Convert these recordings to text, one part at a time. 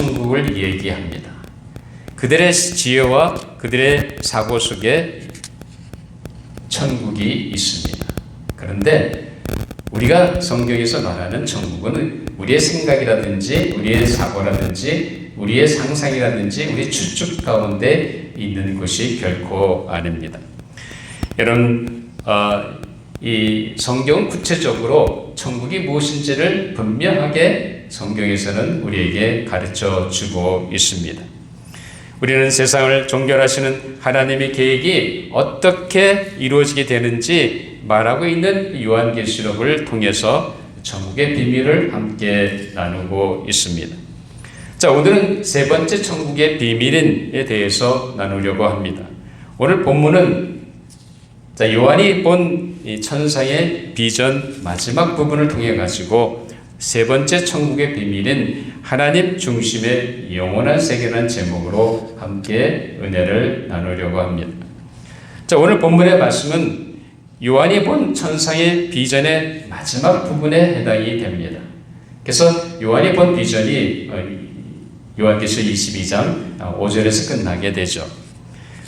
천국을 얘기합니다. 그들의 지혜와 그들의 사고 속에 천국이 있습니다. 그런데 우리가 성경에서 말하는 천국은 우리의 생각이라든지 우리의 사고라든지 우리의 상상이라든지 우리의 추측 가운데 있는 것이 결코 아닙니다. 여러분, 이 성경은 구체적으로 천국이 무엇인지를 분명하게 성경에서는 우리에게 가르쳐 주고 있습니다. 우리는 세상을 종결하시는 하나님의 계획이 어떻게 이루어지게 되는지 말하고 있는 요한계시록을 통해서 천국의 비밀을 함께 나누고 있습니다. 자, 오늘은 세 번째 천국의 비밀에 대해서 나누려고 합니다. 오늘 본문은 요한이 본 이 천상의 비전 마지막 부분을 통해 가지고 세 번째 천국의 비밀인 하나님 중심의 영원한 세계라는 제목으로 함께 은혜를 나누려고 합니다. 자, 오늘 본문의 말씀은 요한이 본 천상의 비전의 마지막 부분에 해당이 됩니다. 그래서 요한이 본 비전이 요한계시록 22장 5절에서 끝나게 되죠.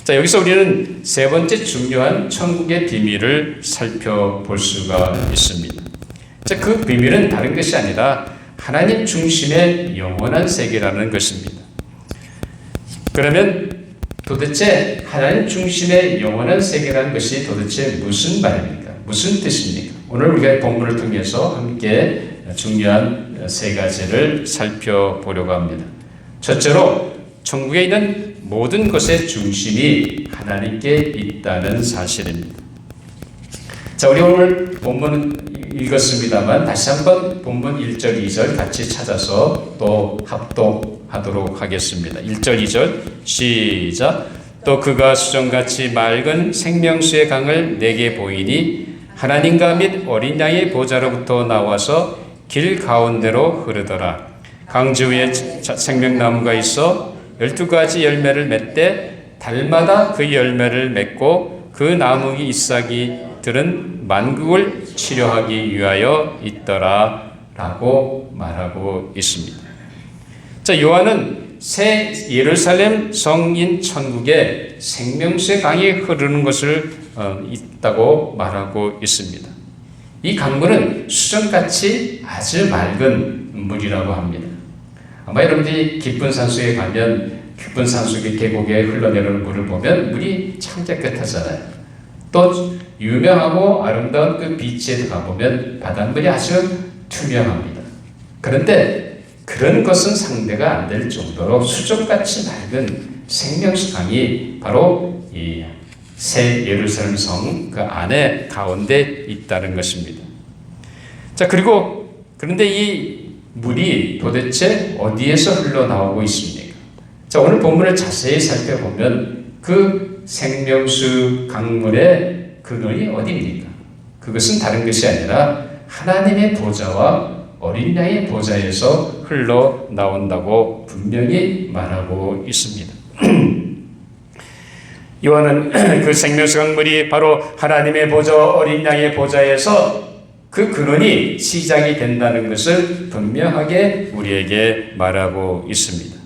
자, 여기서 우리는 세 번째 중요한 천국의 비밀을 살펴볼 수가 있습니다. 자, 그 비밀은 다른 것이 아니라 하나님 중심의 영원한 세계라는 것입니다. 그러면 도대체 하나님 중심의 영원한 세계라는 것이 도대체 무슨 말입니까? 무슨 뜻입니까? 오늘 우리가 본문을 통해서 함께 중요한 세 가지를 살펴보려고 합니다. 첫째로 천국에 있는 모든 것의 중심이 하나님께 있다는 사실입니다. 자, 우리 오늘 본문은 읽었습니다만 다시 한번 본문 1절, 2절 같이 찾아서 또 합독하도록 하겠습니다. 1절, 2절 시작. 또 그가 수정같이 맑은 생명수의 강을 내게 보이니 하나님과 및 어린 양의 보좌로부터 나와서 길 가운데로 흐르더라. 강주 위에 생명나무가 있어 12가지 열매를 맺되 달마다 그 열매를 맺고 그 나무 잎사귀들은 만국을 치료하기 위하여 있더라 라고 말하고 있습니다. 자, 요한은 새 예루살렘 성인 천국에 생명수의 강이 흐르는 것을 있다고 말하고 있습니다. 이 강물은 수정같이 아주 맑은 물이라고 합니다. 아마 여러분들이 깊은 산속에 가면 깊은 산속의 계곡에 흘러내리는 물을 보면 물이 참 깨끗하잖아요. 또 유명하고 아름다운 그 비치에 가보면 바닷물이 아주 투명합니다. 그런데 그런 것은 상대가 안 될 정도로 수정같이 맑은 생명수 강이 바로 이 새 예루살렘 성 그 안에 가운데 있다는 것입니다. 자, 그런데 이 물이 도대체 어디에서 흘러나오고 있습니까? 자, 오늘 본문을 자세히 살펴보면 그 생명수 강물의 근원이 어디입니까? 그것은 다른 것이 아니라 하나님의 보좌와 어린 양의 보좌에서 흘러나온다고 분명히 말하고 있습니다. 요한은 그 생명수 강물이 바로 하나님의 보좌와 어린 양의 보좌에서 그 근원이 시작이 된다는 것을 분명하게 우리에게 말하고 있습니다.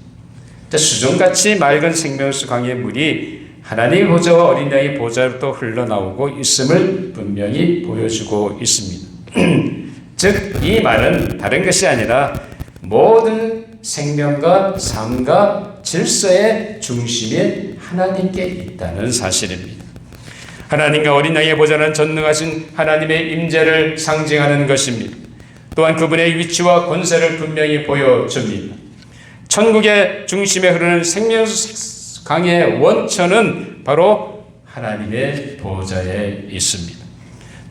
수정같이 맑은 생명수 강의 물이 하나님의 보좌와 어린 양의 보좌로부터 흘러나오고 있음을 분명히 보여주고 있습니다. 즉, 이 말은 다른 것이 아니라 모든 생명과 삶과 질서의 중심이 하나님께 있다는 사실입니다. 하나님과 어린 양의 보좌는 전능하신 하나님의 임재를 상징하는 것입니다. 또한 그분의 위치와 권세를 분명히 보여줍니다. 천국의 중심에 흐르는 생명수 강의 원천은 바로 하나님의 보좌에 있습니다.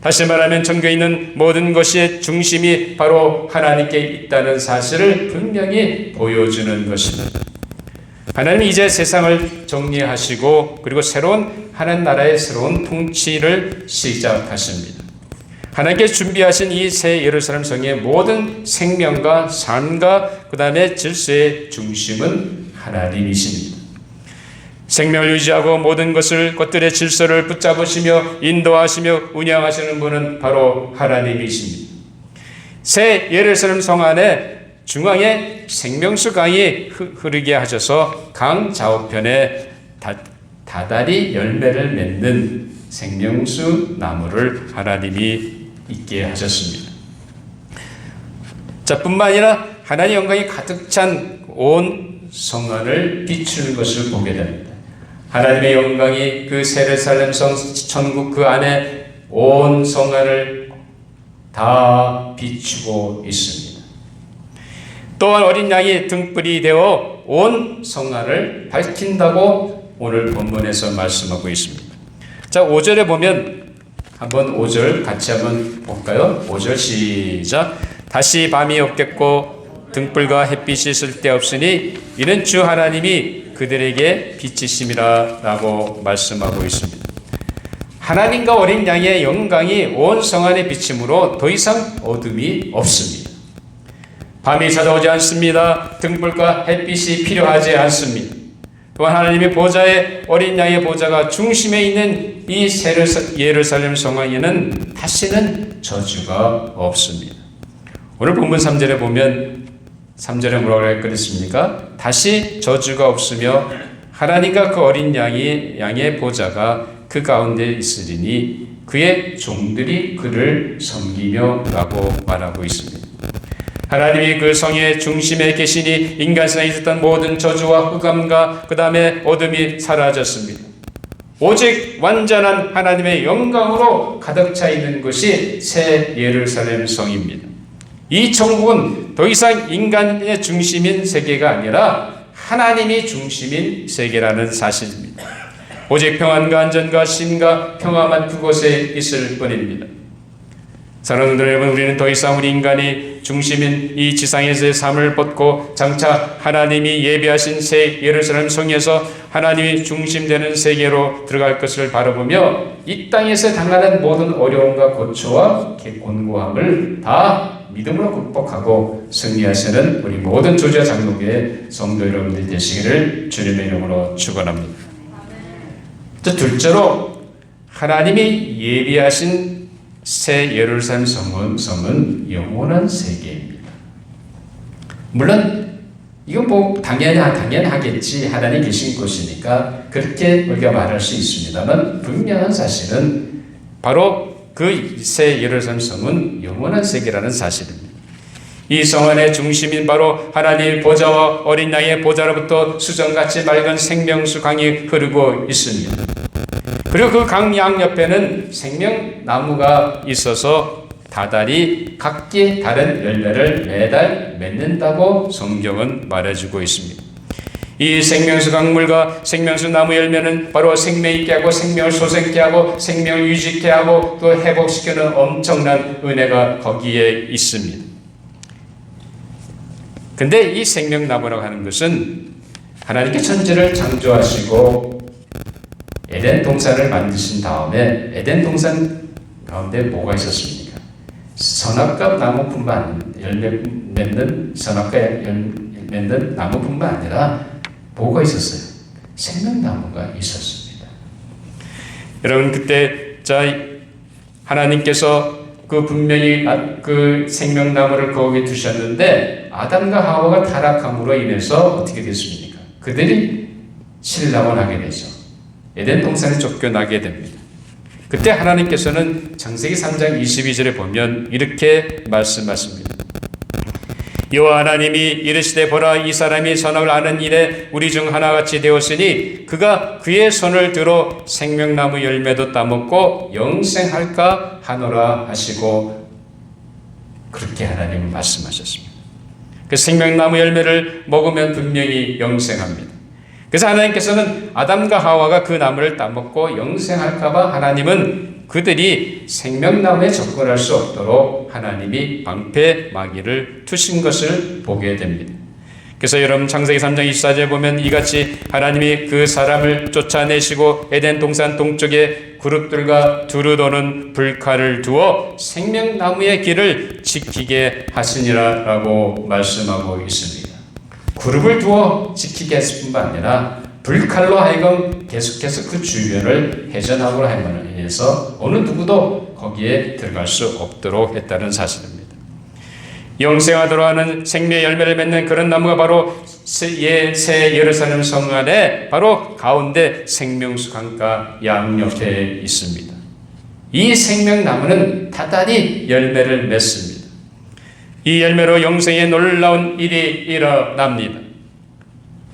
다시 말하면 천국에 있는 모든 것의 중심이 바로 하나님께 있다는 사실을 분명히 보여주는 것입니다. 하나님이 이제 세상을 정리하시고 그리고 새로운 하나님 나라의 새로운 통치를 시작하십니다. 하나님께서 준비하신 이 새 예루살렘 성의 모든 생명과 삶과 그 다음에 질서의 중심은 하나님이십니다. 생명을 유지하고 모든 것들의 질서를 붙잡으시며 인도하시며 운영하시는 분은 바로 하나님이십니다. 새 예루살렘 성 안에 중앙에 생명수 강이 흐르게 하셔서 강 좌우편에 다달이 열매를 맺는 생명수 나무를 하나님이 있게 하셨습니다. 자, 뿐만 아니라 하나님의 영광이 가득 찬 온 성안을 비추는 것을 보게 됩니다. 하나님의 영광이 그 세르살렘 성 천국 그 안에 온 성안을 다 비추고 있습니다. 또한 어린 양이 등불이 되어 온 성안을 밝힌다고 오늘 본문에서 말씀하고 있습니다. 자, 5절에 보면 한번 5절 같이 한번 볼까요? 5절 시작. 다시 밤이 없겠고 등불과 햇빛이 쓸데없으니 이는 주 하나님이 그들에게 빛이심이라 라고 말씀하고 있습니다. 하나님과 어린 양의 영광이 온 성안에 비침으로 더 이상 어둠이 없습니다. 밤이 찾아오지 않습니다. 등불과 햇빛이 필요하지 않습니다. 또한 하나님의 보좌에 어린 양의 보좌가 중심에 있는 이 예루살렘 성안에는 다시는 저주가 없습니다. 오늘 본문 3절에 보면 3절에 뭐라고 그랬습니까? 다시 저주가 없으며 하나님과 그 어린 양의 보좌가 그 가운데 있으리니 그의 종들이 그를 섬기며 라고 말하고 있습니다. 하나님이 그 성의 중심에 계시니 인간 세상에 있었던 모든 저주와 흑암과 그 다음에 어둠이 사라졌습니다. 오직 완전한 하나님의 영광으로 가득 차 있는 것이 새 예루살렘 성입니다. 이 천국은 더 이상 인간의 중심인 세계가 아니라 하나님이 중심인 세계라는 사실입니다. 오직 평안과 안전과 쉼과 평화만 그곳에 있을 뿐입니다. 사랑하는 여러분, 우리는 더 이상 우리 인간이 중심인 이 지상에서의 삶을 벗고 장차 하나님이 예비하신 새 예루살렘 성에서 하나님이 중심되는 세계로 들어갈 것을 바라보며 이 땅에서 당하는 모든 어려움과 고초와 곤고함을 다 믿음으로 극복하고 승리하시는 우리 모든 조지아 장로교회 성도 여러분들 되시기를 주님의 이름으로 축원합니다. 둘째로 하나님이 예비하신 새 예루살렘 성은 영원한 세계입니다. 물론 이건 뭐 당연하겠지, 하나님 계신 곳이니까 그렇게 우리가 말할 수 있습니다만 분명한 사실은 바로 그 새 예루살렘 성은 영원한 세계라는 사실입니다. 이 성안의 중심인 바로 하나님의 보좌와 어린 양의 보좌로부터 수정같이 맑은 생명수 강이 흐르고 있습니다. 그리고 그 강 양옆에는 생명나무가 있어서 다달이 각기 다른 열매를 매달 맺는다고 성경은 말해주고 있습니다. 이 생명수 강물과 생명수 나무 열매는 바로 생명 있게 하고 생명을 솟게 하고 생명을 유지케 하고 또 회복시키는 엄청난 은혜가 거기에 있습니다. 근데 이 생명나무라고 하는 것은 하나님께 천지를 창조하시고 에덴 동산을 만드신 다음에 에덴 동산 가운데 뭐가 있었습니까? 선악과 나무뿐만 열매 맺는 선악과 맺는 나무뿐만 아니라 뭐가 있었어요? 생명나무가 있었습니다. 여러분 그때 하나님께서 그 분명히 그 생명나무를 거기에 두셨는데 아담과 하와가 타락함으로 인해서 어떻게 됐습니까? 그들이 실랑을 하게 되죠. 에덴 동산에 쫓겨나게 됩니다. 그때 하나님께서는 창세기 3장 22절에 보면 이렇게 말씀하십니다. 여호와 하나님이 이르시되 보라 이 사람이 선악을 아는 일에 우리 중 하나같이 되었으니 그가 그의 손을 들어 생명나무 열매도 따먹고 영생할까 하노라 하시고 그렇게 하나님은 말씀하셨습니다. 그 생명나무 열매를 먹으면 분명히 영생합니다. 그래서 하나님께서는 아담과 하와가 그 나무를 따먹고 영생할까 봐 하나님은 그들이 생명나무에 접근할 수 없도록 하나님이 방패 마귀를 투신 것을 보게 됩니다. 그래서 여러분 창세기 3장 24절에 보면 이같이 하나님이 그 사람을 쫓아내시고 에덴 동산 동쪽에 그룹들과 두루 도는 불칼을 두어 생명나무의 길을 지키게 하시니라 라고 말씀하고 있습니다. 그룹을 두어 지키게 했을 뿐만 아니라 불칼로 하여금 계속해서 그 주변을 회전하고 함으로 인해서 어느 누구도 거기에 들어갈 수 없도록 했다는 사실입니다. 영생하도록 하는 생명의 열매를 맺는 그런 나무가 바로 새 예루살렘 성 안에 바로 가운데 생명수 강가 양옆에 있습니다. 이 생명나무는 단단히 열매를 맺습니다. 이 열매로 영생의 놀라운 일이 일어납니다.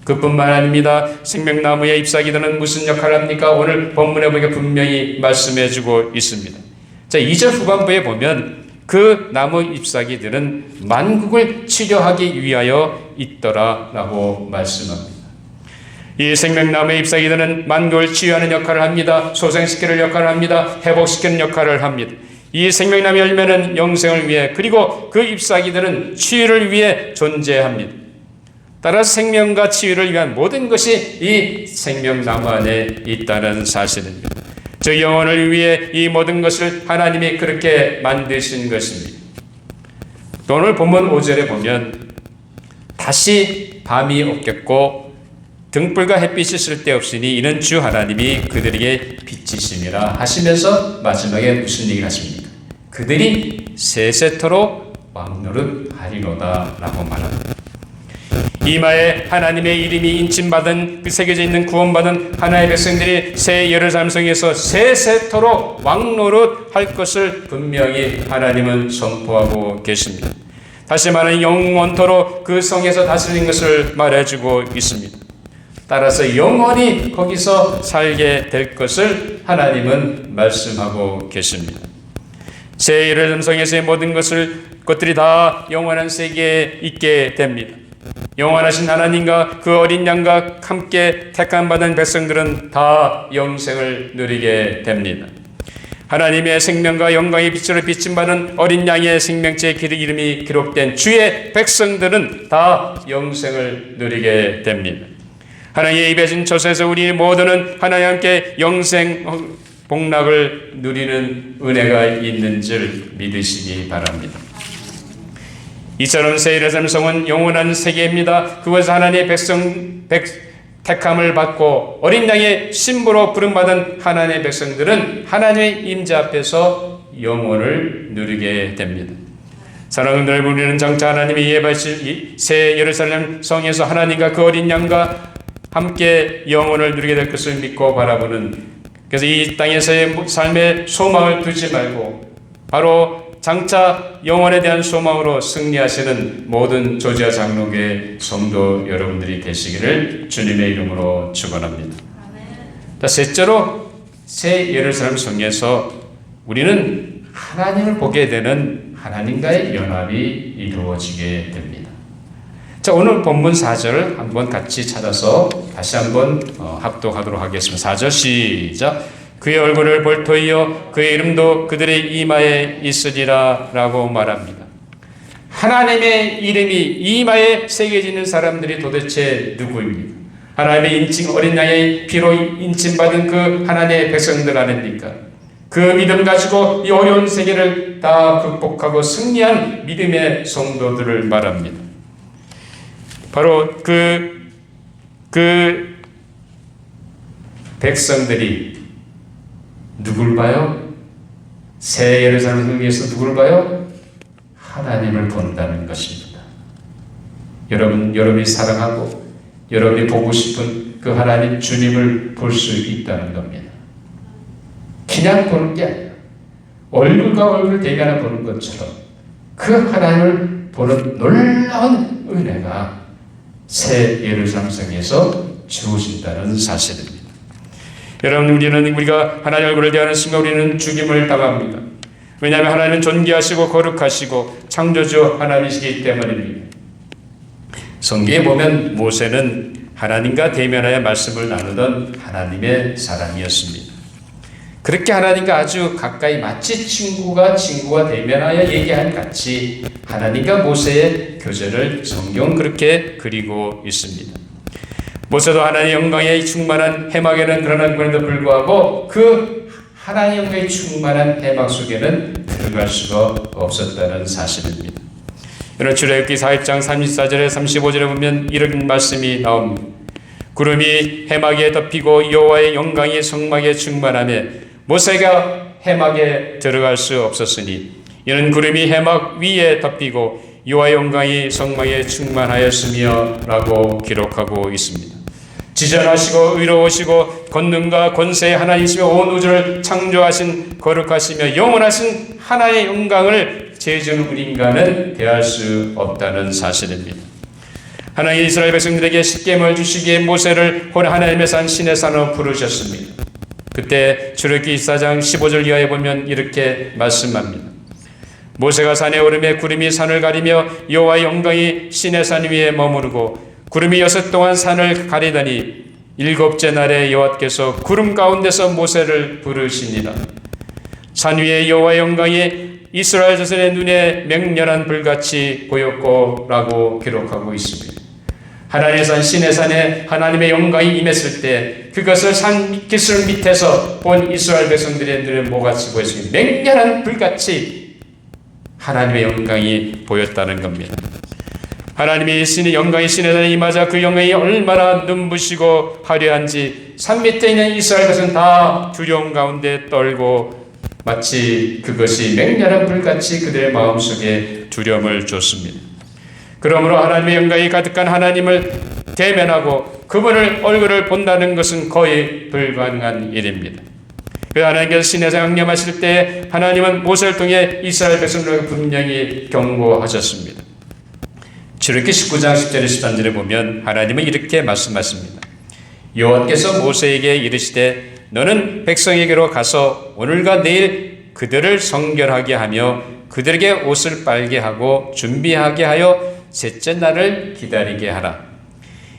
그뿐만 아닙니다. 생명나무의 잎사귀들은 무슨 역할을 합니까? 오늘 본문에 보니까 분명히 말씀해주고 있습니다. 자, 2절 후반부에 보면 그 나무 잎사귀들은 만국을 치료하기 위하여 있더라라고 말씀합니다. 이 생명나무의 잎사귀들은 만국을 치유하는 역할을 합니다. 소생시키는 역할을 합니다. 회복시키는 역할을 합니다. 이 생명나무 열매는 영생을 위해, 그리고 그 잎사귀들은 치유를 위해 존재합니다. 따라서 생명과 치유를 위한 모든 것이 이 생명나무 안에 있다는 사실입니다. 저 영혼을 위해 이 모든 것을 하나님이 그렇게 만드신 것입니다. 오늘 본문 5절에 보면 다시 밤이 없겠고 등불과 햇빛이 쓸데없으니 이는 주 하나님이 그들에게 빛이심이라 하시면서 마지막에 무슨 얘기를 하십니까? 그들이 세세토록 왕노릇하리로다 라고 말합니다. 이마에 하나님의 이름이 인침받은, 그 새겨져 있는 구원받은 하나님의 백성들이 새 예루살렘 성에서 세세토록 왕노릇할 것을 분명히 하나님은 선포하고 계십니다. 다시 말하면 영원토록 그 성에서 다스리는 것을 말해주고 있습니다. 따라서 영원히 거기서 살게 될 것을 하나님은 말씀하고 계십니다. 새 예루살렘 성에서의 모든 것들이 다 영원한 세계에 있게 됩니다. 영원하신 하나님과 그 어린 양과 함께 택함 받은 백성들은 다 영생을 누리게 됩니다. 하나님의 생명과 영광의 빛으로 비침 받은 어린 양의 생명체의 이름이 기록된 주의 백성들은 다 영생을 누리게 됩니다. 하나님의 입에 진 저세에서 우리 모두는 하나님과 함께 영생 복락을 누리는 은혜가 있는 줄 믿으시기 바랍니다. 이처럼 새 예루살렘 성은 영원한 세계입니다. 그것은 하나님의 택함을 받고 어린 양의 신부로 부름받은 하나님의 백성들은 하나님의 임재 앞에서 영원을 누리게 됩니다. 사랑하는 여러분, 우리는 장차 하나님이 예배하실 새 예루살렘 성에서 하나님과 그 어린 양과 함께 영원을 누리게 될 것을 믿고 바라보는, 그래서 이 땅에서의 삶의 소망을 두지 말고 바로 장차 영원에 대한 소망으로 승리하시는 모든 조지아 장로교회 성도 여러분들이 되시기를 주님의 이름으로 축원합니다. 셋째로 새 예루살렘 성에서 우리는 하나님을 보게 되는 하나님과의 연합이 이루어지게 됩니다. 자, 오늘 본문 4절을 한번 같이 찾아서 다시 한번 합독하도록 하겠습니다. 4절 시작. 그의 얼굴을 볼 터이요 그의 이름도 그들의 이마에 있으리라 라고 말합니다. 하나님의 이름이 이마에 새겨지는 사람들이 도대체 누구입니까? 하나님의 인칭, 어린 양의 피로 인침받은 그 하나님의 백성들 아닙니까? 그 믿음 가지고 이 어려운 세계를 다 극복하고 승리한 믿음의 성도들을 말합니다. 바로 그 백성들이 누굴 봐요? 새 예루살렘 성에서 누굴 봐요? 하나님을 본다는 것입니다. 여러분이 사랑하고 여러분이 보고 싶은 그 하나님 주님을 볼 수 있다는 겁니다. 그냥 보는 게 아니라 얼굴과 얼굴 대면해 보는 것처럼 그 하나님을 보는 놀라운 은혜가 새 예루살렘 성에서 주어진다는 사실입니다. 여러분, 우리가 하나님 얼굴을 대하는 순간 우리는 죽임을 당합니다. 왜냐하면 하나님은 존귀하시고 거룩하시고 창조주 하나님이시기 때문입니다. 성경에 보면 모세는 하나님과 대면하여 말씀을 나누던 하나님의 사람이었습니다. 그렇게 하나님과 아주 가까이 마치 친구가 대면하여 얘기한 같이 하나님과 모세의 교제를 성경은 그렇게 그리고 있습니다. 모세도 하나님의 영광에 충만한 해막에는 그러나 그럼에도 불구하고 그 하나님의 영광에 충만한 해막 속에는 들어갈 수가 없었다는 사실입니다. 여러분, 출애굽기 4장 34절에 35절에 보면 이런 말씀이 나옵니다. 구름이 해막에 덮이고 여호와의 영광이 성막에 충만하며 모세가 해막에 들어갈 수 없었으니 이는 구름이 해막 위에 덮이고 여호와의 영광이 성막에 충만하였으며 라고 기록하고 있습니다. 지전하시고 의로우시고 권능과 권세의 하나님이시며 온 우주를 창조하신 거룩하시며 영원하신 하나의 영광을 죄지은 우리 인간은 대할 수 없다는 사실입니다. 하나님 이스라엘 백성들에게 십계명을 주시기에 모세를 하나님의 산 시내 산으로 부르셨습니다. 그때 출애굽기 24장 15절 이하에 보면 이렇게 말씀합니다. 모세가 산에 오르매 구름이 산을 가리며 여호와의 영광이 시내 산 위에 머무르고 구름이 6 동안 산을 가리더니 7째 날에 여호와께서 구름 가운데서 모세를 부르시니라. 산 위에 여호와의 영광이 이스라엘 자손의 눈에 맹렬한 불같이 보였고 라고 기록하고 있습니다. 하나님의 산 시내산에 하나님의 영광이 임했을 때 그것을 산 기슭 밑에서 본 이스라엘 백성들의 눈에 뭐같이 보였습니다. 맹렬한 불같이 하나님의 영광이 보였다는 겁니다. 하나님의 신의 영광이 시내산에 임하자 그 영광이 얼마나 눈부시고 화려한지 산 밑에 있는 이스라엘 백성은 다 두려움 가운데 떨고 마치 그것이 맹렬한 불같이 그들의 마음속에 두려움을 줬습니다. 그러므로 하나님의 영광이 가득한 하나님을 대면하고 그분을 얼굴을 본다는 것은 거의 불가능한 일입니다. 그래서 하나님께서 시내에서 강림하실 때 하나님은 모세를 통해 이스라엘 백성들에게 분명히 경고하셨습니다. 출애굽기 19장 10절 13절에 보면 하나님은 이렇게 말씀하십니다. 여호와께서 모세에게 이르시되 너는 백성에게로 가서 오늘과 내일 그들을 성결하게 하며 그들에게 옷을 빨게 하고 준비하게 하여 셋째 날을 기다리게 하라.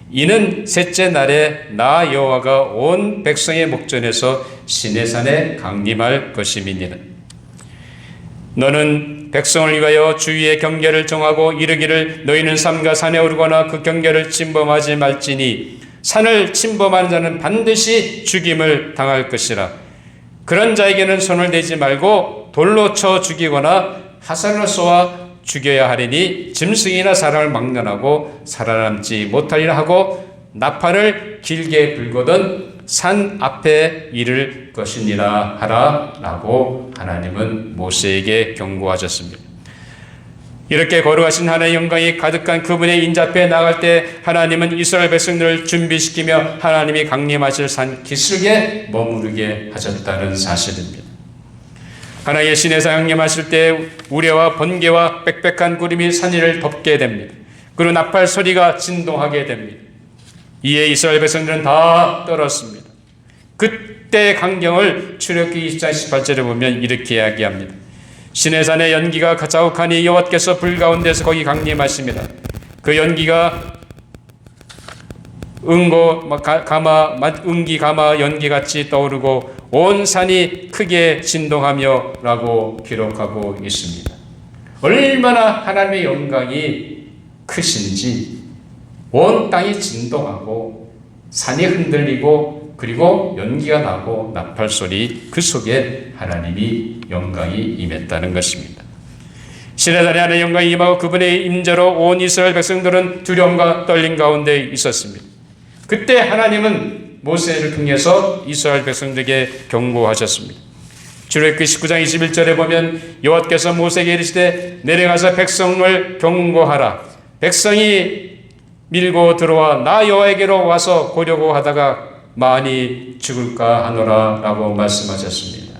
이는 셋째 날에 나 여호와가 온 백성의 목전에서 시내산에 강림할 것임이니라. 너는 백성을 위하여 주위의 경계를 정하고 이르기를 너희는 삼가 산에 오르거나 그 경계를 침범하지 말지니 산을 침범하는 자는 반드시 죽임을 당할 것이라. 그런 자에게는 손을 대지 말고 돌로 쳐 죽이거나 화살로 쏘아 죽여야 하리니 짐승이나 사람을 막론하고 살아남지 못하리라 하고 나팔을 길게 불거든 산 앞에 이를 것이니라 하라 라고 하나님은 모세에게 경고하셨습니다. 이렇게 거룩하신 하나님의 영광이 가득한 그분의 인자 앞에 나갈 때 하나님은 이스라엘 백성들을 준비시키며 하나님이 강림하실 산 기슭에 머무르게 하셨다는 사실입니다. 하나님의 시내에서 강림하실 때 우레와 번개와 빽빽한 구름이 산 위를 덮게 됩니다. 그리고 나팔 소리가 진동하게 됩니다. 이에 이스라엘 백성들은 다 떨었습니다. 그때의 광경을 출애굽기 20장 18절에 보면 이렇게 이야기합니다. 시내산의 연기가 자욱하니 여호와께서 불 가운데서 거기 강림하십니다. 그 연기가 은기 가마 연기같이 떠오르고 온 산이 크게 진동하며 라고 기록하고 있습니다. 얼마나 하나님의 영광이 크신지 온 땅이 진동하고 산이 흔들리고 그리고 연기가 나고 나팔소리 그 속에 하나님이 영광이 임했다는 것입니다. 시내산에 하나님의 영광이 임하고 그분의 임재로 온 이스라엘 백성들은 두려움과 떨림 가운데 있었습니다. 그때 하나님은 모세를 통해서 이스라엘 백성들에게 경고하셨습니다. 출애굽기 19장 21절에 보면 여호와께서 모세에게 이르시되 내려가서 백성을 경고하라. 백성이 밀고 들어와 나 여호와에게로 와서 보려고 하다가 많이 죽을까 하노라 라고 말씀하셨습니다.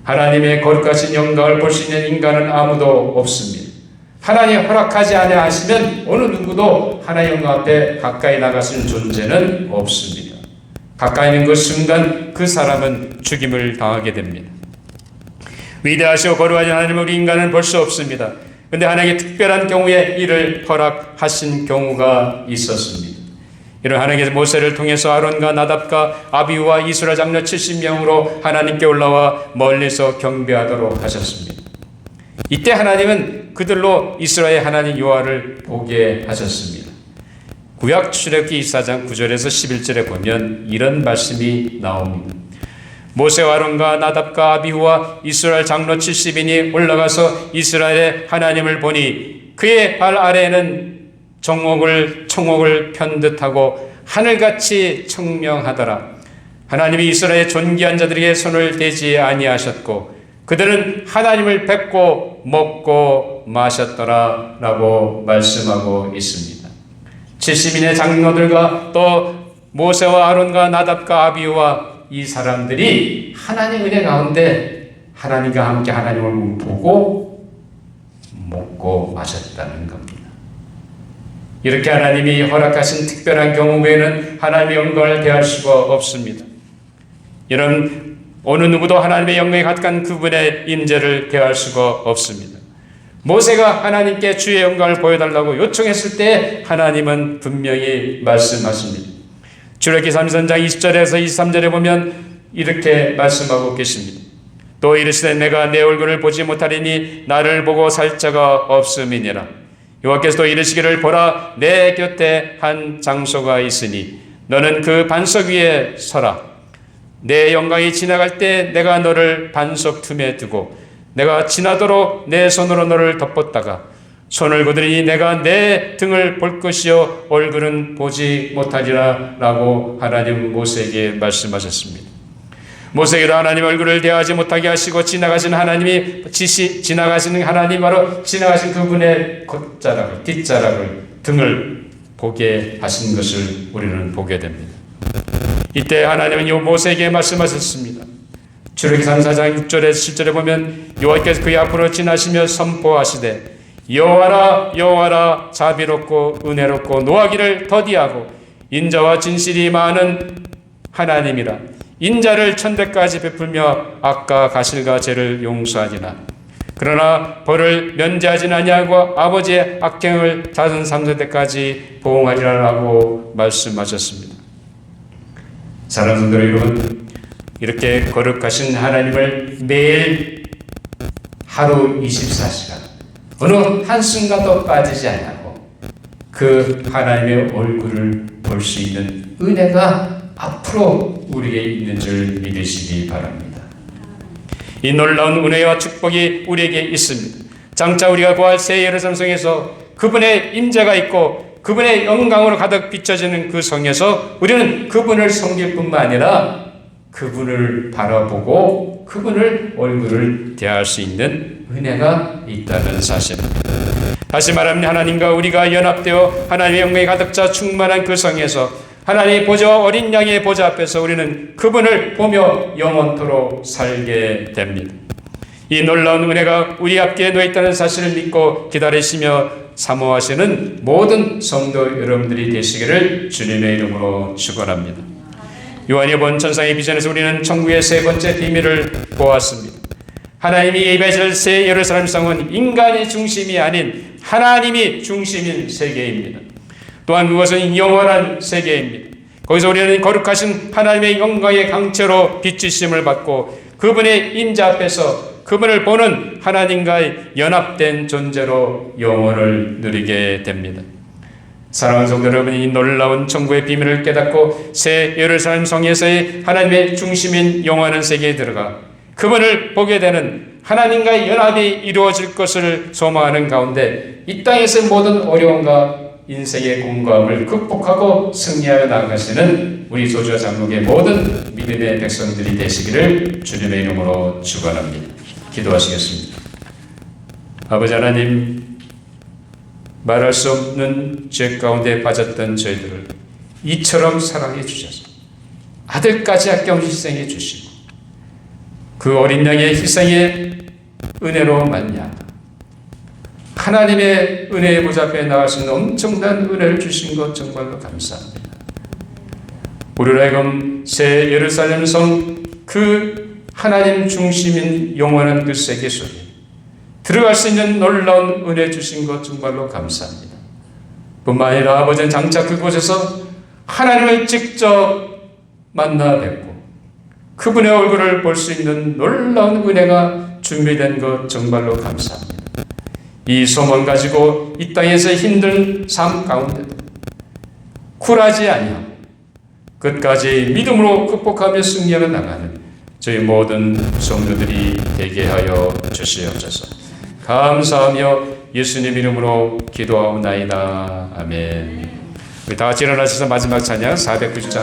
하나님의 거룩하신 영광을 볼 수 있는 인간은 아무도 없습니다. 하나님 허락하지 아니하시면 어느 누구도 하나님의 영광 앞에 가까이 나갈 수 있는 존재는 없습니다. 가까이 있는 그 순간 그 사람은 죽임을 당하게 됩니다. 위대하시고 거룩하신 하나님을 우리 인간은 볼 수 없습니다. 그런데 하나님의 특별한 경우에 이를 허락하신 경우가 있었습니다. 이런 하나님께서 모세를 통해서 아론과 나답과 아비후와 이스라엘 장로 70명으로 하나님께 올라와 멀리서 경배하도록 하셨습니다. 이때 하나님은 그들로 이스라엘 하나님 여호와를 보게 하셨습니다. 구약 출애굽기 24장 9절에서 11절에 보면 이런 말씀이 나옵니다. 모세와 아론과 나답과 아비후와 이스라엘 장로 70인이 올라가서 이스라엘의 하나님을 보니 그의 발 아래에는 청옥을 편듯하고 하늘같이 청명하더라. 하나님이 이스라엘의 존귀한 자들에게 손을 대지 아니하셨고 그들은 하나님을 뵙고 먹고 마셨더라 라고 말씀하고 있습니다. 70인의 장로들과 또 모세와 아론과 나답과 아비후와 이 사람들이 하나님 은혜 가운데 하나님과 함께 하나님을 보고 먹고 마셨다는 겁니다. 이렇게 하나님이 허락하신 특별한 경우 외에는 하나님의 영광을 대할 수가 없습니다. 이런 어느 누구도 하나님의 영광에 가득한 그분의 임재를 대할 수가 없습니다. 모세가 하나님께 주의 영광을 보여달라고 요청했을 때 하나님은 분명히 말씀하십니다. 출애굽기 33장 20절에서 23절에 보면 이렇게 말씀하고 계십니다. 또 이르시되 내가 내 얼굴을 보지 못하리니 나를 보고 살 자가 없음이니라. 여호와께서 또 이르시기를 보라 내 곁에 한 장소가 있으니 너는 그 반석 위에 서라. 내 영광이 지나갈 때 내가 너를 반석 틈에 두고 내가 지나도록 내 손으로 너를 덮었다가 손을 거두리니 내가 내 등을 볼 것이요 얼굴은 보지 못하리라 라고 하나님 모세에게 말씀하셨습니다. 모세에게도 하나님 얼굴을 대하지 못하게 하시고 지나가신 하나님이 지나가시는 하나님 바로 지나가신 그분의 겉자락을 뒷자락을 등을 보게 하신 것을 우리는 보게 됩니다. 이때 하나님은 요 모세에게 말씀하셨습니다. 출애굽기 34장 6절에서 7절에 보면 여호와께서 그의 앞으로 지나시며 선포하시되 여호와라 여호와라 자비롭고 은혜롭고 노하기를 더디하고 인자와 진실이 많은 하나님이라. 인자를 천대까지 베풀며 악과 가실과 죄를 용서하지나 그러나 벌을 면제하지는 아니하고 아버지의 악행을 다른 3세대까지 보응하리라고 말씀하셨습니다. 사랑하는 성도 여러분, 이렇게 거룩하신 하나님을 매일 하루 24시간 어느 한순간도 빠지지 않고 그 하나님의 얼굴을 볼 수 있는 은혜가 앞으로 우리에게 있는 줄 믿으시기 바랍니다. 이 놀라운 은혜와 축복이 우리에게 있습니다. 장차 우리가 구할 새 예루살렘 성에서 그분의 임재가 있고 그분의 영광으로 가득 비춰지는 그 성에서 우리는 그분을 섬길 뿐만 아니라 그분을 바라보고 그분을 얼굴을 대할 수 있는 은혜가 있다는 사실입니다. 다시 말하면 하나님과 우리가 연합되어 하나님의 영광에 가득 차 충만한 그 성에서 하나님의 보좌 어린 양의 보좌 앞에서 우리는 그분을 보며 영원토록 살게 됩니다. 이 놀라운 은혜가 우리 앞에 놓여 있다는 사실을 믿고 기다리시며 사모하시는 모든 성도 여러분들이 되시기를 주님의 이름으로 축원합니다. 요한이 본 천상의 비전에서 우리는 천국의 세 번째 비밀을 보았습니다. 하나님이 예배하실 새 예루살렘 성은 인간이 중심이 아닌 하나님이 중심인 세계입니다. 또한 그것은 영원한 세계입니다. 거기서 우리는 거룩하신 하나님의 영광의 강체로 비추심을 받고 그분의 임재 앞에서 그분을 보는 하나님과의 연합된 존재로 영원을 누리게 됩니다. 사랑하는 성도 여러분, 이 놀라운 천국의 비밀을 깨닫고 새 예루살렘 성에서의 하나님의 중심인 영원한 세계에 들어가 그분을 보게 되는 하나님과의 연합이 이루어질 것을 소망하는 가운데 이 땅에서의 모든 어려움과 인생의 공고함을 극복하고 승리하여 나아가시는 우리 소주와 장로의 모든 믿음의 백성들이 되시기를 주님의 이름으로 축원합니다. 기도하시겠습니다. 아버지 하나님, 말할 수 없는 죄 가운데 빠졌던 저희들을 이처럼 사랑해 주셔서 아들까지 아껴없이 희생해 주시고 그 어린 양의 희생의 은혜로 말미암아 하나님의 은혜의 보좌 앞에 나갈 수 있는 엄청난 은혜를 주신 것 정말로 감사합니다. 우리로 하여금 새 예루살렘 성 그 하나님 중심인 영원한 그 세계 속에 들어갈 수 있는 놀라운 은혜 주신 것 정말로 감사합니다. 뿐만 아니라 아버지는 장차 그곳에서 하나님을 직접 만나 뵙고 그분의 얼굴을 볼 수 있는 놀라운 은혜가 준비된 것 정말로 감사합니다. 이 소망 가지고 이 땅에서 힘든 삶 가운데도 굴하지 아니하고 끝까지 믿음으로 극복하며 승리하며 나가는 저희 모든 성도들이 되게 하여 주시옵소서. 감사하며 예수님 이름으로 기도하옵나이다. 아멘. 우리 다 같이 일어나셔서 마지막 찬양 490장